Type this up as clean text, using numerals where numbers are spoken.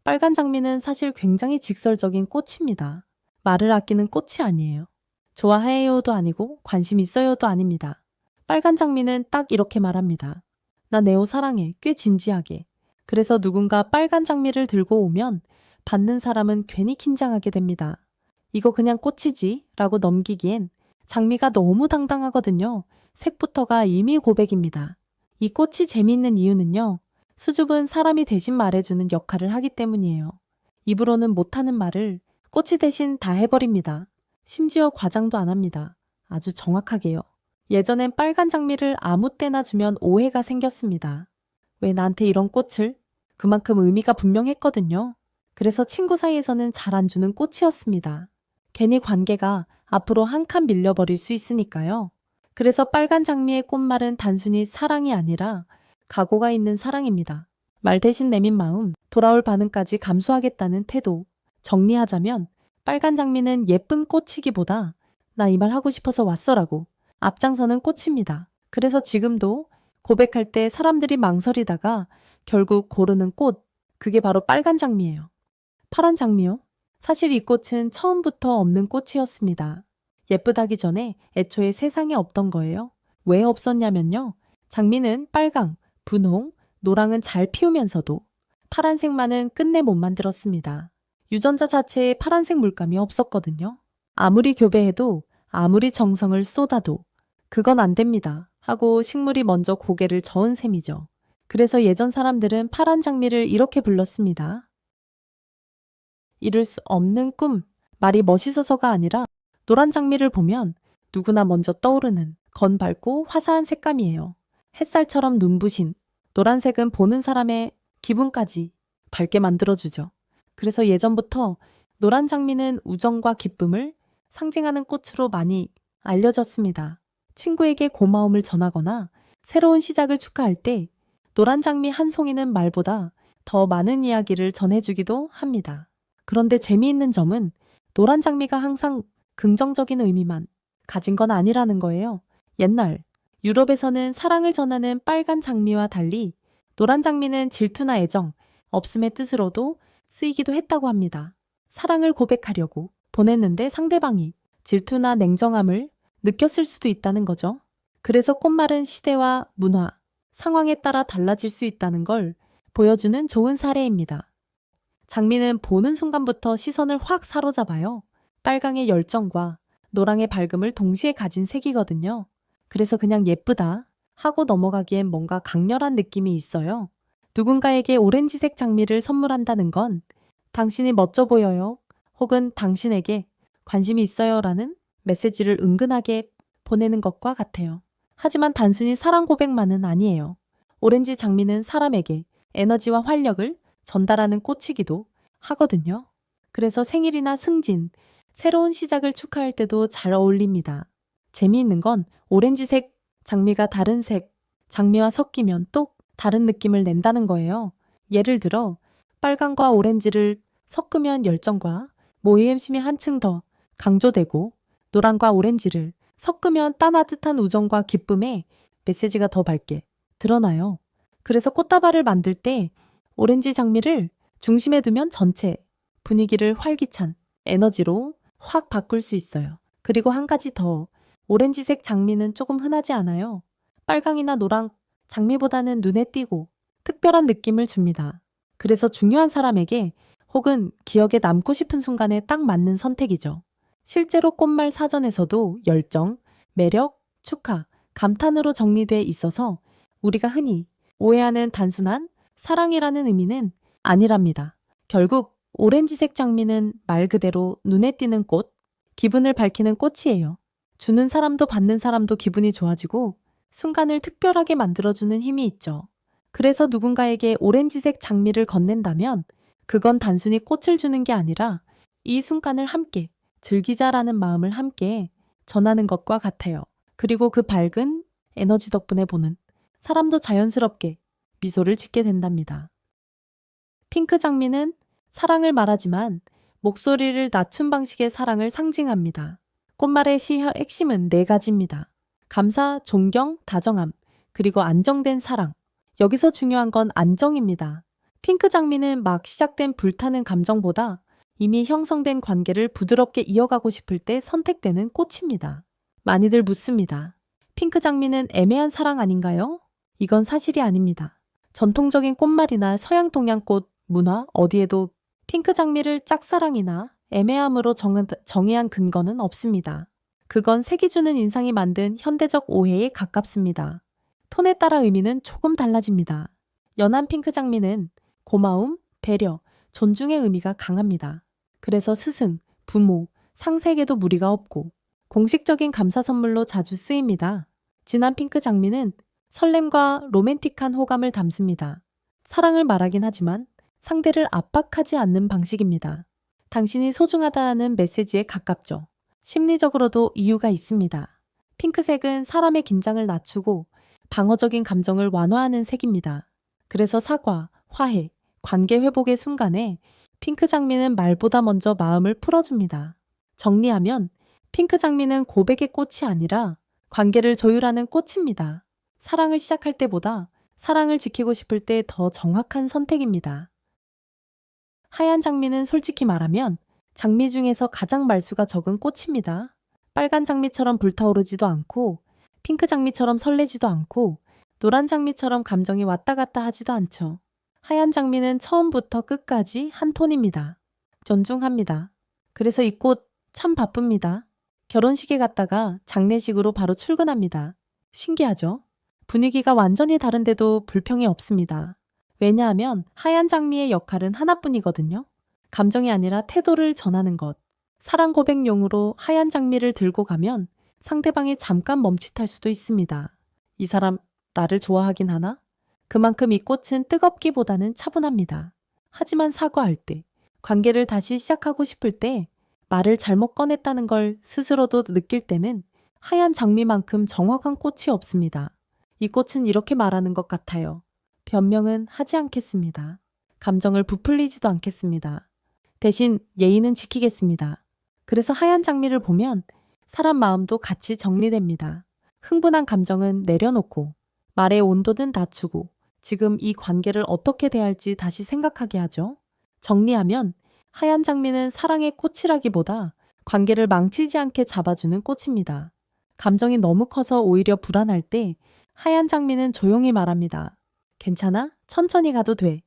빨간 장미는 사실 굉장히 직설적인 꽃입니다. 말을 아끼는 꽃이 아니에요. 좋아해요도 아니고 관심 있어요도 아닙니다. 빨간 장미는 딱 이렇게 말합니다. 나 네오 사랑해. 꽤 진지하게. 그래서 누군가 빨간 장미를 들고 오면 받는 사람은 괜히 긴장하게 됩니다. 이거 그냥 꽃이지 라고 넘기기엔 장미가 너무 당당하거든요. 색부터가 이미 고백입니다. 이 꽃이 재미있는 이유는요. 수줍은 사람이 대신 말해주는 역할을 하기 때문이에요. 입으로는 못하는 말을 꽃이 대신 다 해버립니다. 심지어 과장도 안 합니다. 아주 정확하게요. 예전엔 빨간 장미를 아무 때나 주면 오해가 생겼습니다. 왜 나한테 이런 꽃을? 그만큼 의미가 분명했거든요. 그래서 친구 사이에서는 잘 안 주는 꽃이었습니다. 괜히 관계가 앞으로 한 칸 밀려버릴 수 있으니까요. 그래서 빨간 장미의 꽃말은 단순히 사랑이 아니라 각오가 있는 사랑입니다. 말 대신 내민 마음, 돌아올 반응까지 감수하겠다는 태도. 정리하자면 빨간 장미는 예쁜 꽃이기보다 나 이 말 하고 싶어서 왔어라고 앞장서는 꽃입니다. 그래서 지금도 고백할 때 사람들이 망설이다가 결국 고르는 꽃, 그게 바로 빨간 장미예요. 파란 장미요? 사실 이 꽃은 처음부터 없는 꽃이었습니다. 예쁘다기 전에 애초에 세상에 없던 거예요. 왜 없었냐면요. 장미는 빨강, 분홍, 노랑은 잘 피우면서도 파란색만은 끝내 못 만들었습니다. 유전자 자체에 파란색 물감이 없었거든요. 아무리 교배해도 아무리 정성을 쏟아도 그건 안 됩니다 하고 식물이 먼저 고개를 저은 셈이죠. 그래서 예전 사람들은 파란 장미를 이렇게 불렀습니다. 이룰 수 없는 꿈. 말이 멋있어서가 아니라 노란 장미를 보면 누구나 먼저 떠오르는 건 밝고 화사한 색감이에요. 햇살처럼 눈부신 노란색은 보는 사람의 기분까지 밝게 만들어주죠. 그래서 예전부터 노란 장미는 우정과 기쁨을 상징하는 꽃으로 많이 알려졌습니다. 친구에게 고마움을 전하거나 새로운 시작을 축하할 때 노란 장미 한 송이는 말보다 더 많은 이야기를 전해주기도 합니다. 그런데 재미있는 점은 노란 장미가 항상 긍정적인 의미만 가진 건 아니라는 거예요. 옛날 유럽에서는 사랑을 전하는 빨간 장미와 달리 노란 장미는 질투나 애정, 없음의 뜻으로도 쓰이기도 했다고 합니다. 사랑을 고백하려고 보냈는데 상대방이 질투나 냉정함을 느꼈을 수도 있다는 거죠. 그래서 꽃말은 시대와 문화, 상황에 따라 달라질 수 있다는 걸 보여주는 좋은 사례입니다. 장미는 보는 순간부터 시선을 확 사로잡아요. 빨강의 열정과 노랑의 밝음을 동시에 가진 색이거든요. 그래서 그냥 예쁘다 하고 넘어가기엔 뭔가 강렬한 느낌이 있어요. 누군가에게 오렌지색 장미를 선물한다는 건 당신이 멋져 보여요. 혹은 당신에게 관심이 있어요 라는 메시지를 은근하게 보내는 것과 같아요. 하지만 단순히 사랑 고백만은 아니에요. 오렌지 장미는 사람에게 에너지와 활력을 전달하는 꽃이기도 하거든요. 그래서 생일이나 승진, 새로운 시작을 축하할 때도 잘 어울립니다. 재미있는 건 오렌지색 장미가 다른 색 장미와 섞이면 또 다른 느낌을 낸다는 거예요. 예를 들어 빨강과 오렌지를 섞으면 열정과 모험심이 한층 더 강조되고 노랑과 오렌지를 섞으면 따뜻한 우정과 기쁨의 메시지가 더 밝게 드러나요. 그래서 꽃다발을 만들 때 오렌지 장미를 중심에 두면 전체 분위기를 활기찬 에너지로 확 바꿀 수 있어요. 그리고 한 가지 더, 오렌지색 장미는 조금 흔하지 않아요. 빨강이나 노랑 장미보다는 눈에 띄고 특별한 느낌을 줍니다. 그래서 중요한 사람에게 혹은 기억에 남고 싶은 순간에 딱 맞는 선택이죠. 실제로 꽃말 사전에서도 열정, 매력, 축하, 감탄으로 정리돼 있어서 우리가 흔히 오해하는 단순한 사랑이라는 의미는 아니랍니다. 결국 오렌지색 장미는 말 그대로 눈에 띄는 꽃, 기분을 밝히는 꽃이에요. 주는 사람도 받는 사람도 기분이 좋아지고 순간을 특별하게 만들어주는 힘이 있죠. 그래서 누군가에게 오렌지색 장미를 건넨다면 그건 단순히 꽃을 주는 게 아니라 이 순간을 함께 즐기자라는 마음을 함께 전하는 것과 같아요. 그리고 그 밝은 에너지 덕분에 보는 사람도 자연스럽게 미소를 짓게 된답니다. 핑크 장미는 사랑을 말하지만 목소리를 낮춘 방식의 사랑을 상징합니다. 꽃말의 핵심은 네 가지입니다. 감사, 존경, 다정함, 그리고 안정된 사랑. 여기서 중요한 건 안정입니다. 핑크 장미는 막 시작된 불타는 감정보다 이미 형성된 관계를 부드럽게 이어가고 싶을 때 선택되는 꽃입니다. 많이들 묻습니다. 핑크 장미는 애매한 사랑 아닌가요? 이건 사실이 아닙니다. 전통적인 꽃말이나 서양 동양꽃, 문화 어디에도 핑크 장미를 짝사랑이나 애매함으로 정의한 근거는 없습니다. 그건 색이 주는 인상이 만든 현대적 오해에 가깝습니다. 톤에 따라 의미는 조금 달라집니다. 연한 핑크 장미는 고마움, 배려, 존중의 의미가 강합니다. 그래서 스승, 부모, 상세에게도 무리가 없고 공식적인 감사 선물로 자주 쓰입니다. 진한 핑크 장미는 설렘과 로맨틱한 호감을 담습니다. 사랑을 말하긴 하지만 상대를 압박하지 않는 방식입니다. 당신이 소중하다는 메시지에 가깝죠. 심리적으로도 이유가 있습니다. 핑크색은 사람의 긴장을 낮추고 방어적인 감정을 완화하는 색입니다. 그래서 사과, 화해, 관계 회복의 순간에 핑크 장미는 말보다 먼저 마음을 풀어줍니다. 정리하면 핑크 장미는 고백의 꽃이 아니라 관계를 조율하는 꽃입니다. 사랑을 시작할 때보다 사랑을 지키고 싶을 때 더 정확한 선택입니다. 하얀 장미는 솔직히 말하면 장미 중에서 가장 말수가 적은 꽃입니다. 빨간 장미처럼 불타오르지도 않고 핑크 장미처럼 설레지도 않고 노란 장미처럼 감정이 왔다 갔다 하지도 않죠. 하얀 장미는 처음부터 끝까지 한 톤입니다. 존중합니다. 그래서 이 꽃 참 바쁩니다. 결혼식에 갔다가 장례식으로 바로 출근합니다. 신기하죠? 분위기가 완전히 다른데도 불평이 없습니다. 왜냐하면 하얀 장미의 역할은 하나뿐이거든요. 감정이 아니라 태도를 전하는 것. 사랑 고백용으로 하얀 장미를 들고 가면 상대방이 잠깐 멈칫할 수도 있습니다. 이 사람 나를 좋아하긴 하나? 그만큼 이 꽃은 뜨겁기보다는 차분합니다. 하지만 사과할 때, 관계를 다시 시작하고 싶을 때, 말을 잘못 꺼냈다는 걸 스스로도 느낄 때는 하얀 장미만큼 정확한 꽃이 없습니다. 이 꽃은 이렇게 말하는 것 같아요. 변명은 하지 않겠습니다. 감정을 부풀리지도 않겠습니다. 대신 예의는 지키겠습니다. 그래서 하얀 장미를 보면 사람 마음도 같이 정리됩니다. 흥분한 감정은 내려놓고 말의 온도는 낮추고 지금 이 관계를 어떻게 대할지 다시 생각하게 하죠. 정리하면 하얀 장미는 사랑의 꽃이라기보다 관계를 망치지 않게 잡아주는 꽃입니다. 감정이 너무 커서 오히려 불안할 때 하얀 장미는 조용히 말합니다. 괜찮아? 천천히 가도 돼.